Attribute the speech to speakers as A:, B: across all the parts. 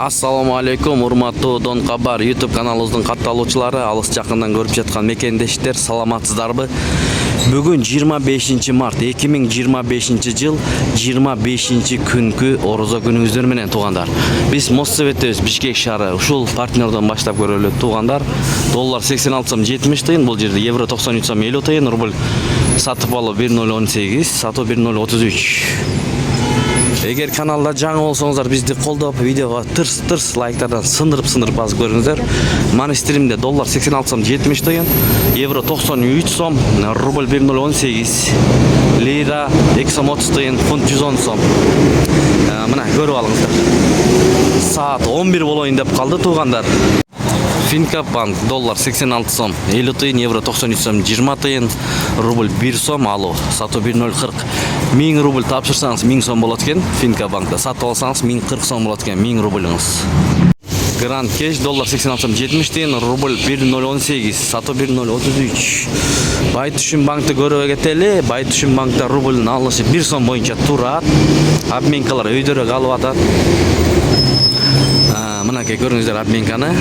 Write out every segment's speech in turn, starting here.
A: Assalamu alaikum, урматтуу Дон Кабар YouTube каналыбыздын катталуучулары, алыс жакындан көрүп жаткан мекендештер, саламатсыздарбы? Бүгүн 25 март 2025 жыл 25 күнкү орозо күнүңүздөр менен туугандар. Биз Моссоветебиз Бишкек шаары ушул партнердон баштап көрөлү туугандар. Доллар 86 сом 70 тыйын, бул жерде евро 93 сом 50 тыйын, рубль сатып алуу 1018, сатуу 1033. Эгер каналда жаңы болсоңуздар, бизди колдоп, видеого тырс лайктардан сындырып басып көрүңүздөр. Мани стримде доллар 86 сом 70 тыйын, евро 93 сом, рубль 1018, лира 2 сом 30 тыйын, фунт 110 сом. Мына көрүп алыңыздар. Саат 11 болоюн деп калды туугандар. Финка банк доллар 86 сом 50 тыйын, евро 93 сом 20 тыйын, рубль 1 сом алуу, сатуу 1040. 1000 рубль тапшырсаңыз 1000 сом болот экен. Финка банкта сатып алсаңыз 1040 сом болот экен, 1000 рубльыңыз. Гранд Кеш доллар 86 сом 70 тыйын, рубль 1018, сатуу 1033. Байтүшүн банкты көрүп кетели. Байтүшүн банкта рубльдин алышы 1 сом боюнча турат. Обменкалар өйдөрө калып атат. Мынакей көрүңүздөр обменканы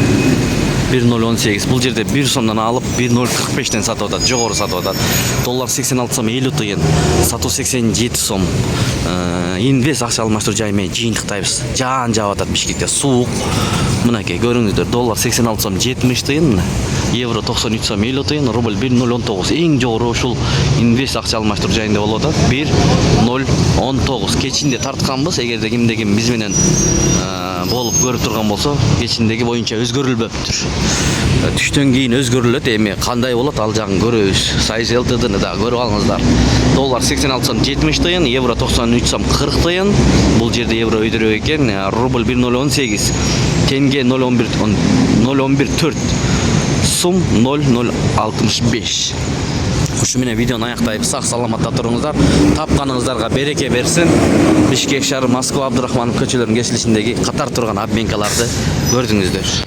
A: 1018. Бул жерде 1 сомдон алып 1045тен сатып атат, жогору сатып атат. Доллар 86 сом 50 тыйын, сатуу 87 сом. Инвест акча алмаштыруу жайы менен жыйынтыктайбыз. Жаан жаап атат Бишкекте, суук. Мынакей көрүңүздөр, доллар 86 сом 70 тыйын, евро 93 сом 50 тыйын, рубль 1019. Эң жогору ушул инвест акча алмаштыруу жайында болуп атат. 1019. Кечинде тартканбыз, эгерде ким биз менен болуп көрүп турган болсо, кечиндеги боюнча өзгөрүлбөптүр. Түштөн кийин өзгөрүлөт, эми кандай болот ал жагын көрөбүз. Сайз LTD'ни да көрүп алыңыздар. Доллар 86 сом 70 тыйын, евро 93 сом 40 тыйын. Бул жерде евро өйдөрөк экен, рубль 1018, тенге 0.114, сум 0.065. Ушу менен видеону аяктайбыз. Сак саламатта туруңуздар. Тапканыңыздарга береке берсин. Бишкек шаары Москва Абдурахманов көчөлөрүнүн кесилишиндеги катар турган обменкаларды көрдүңүздөр.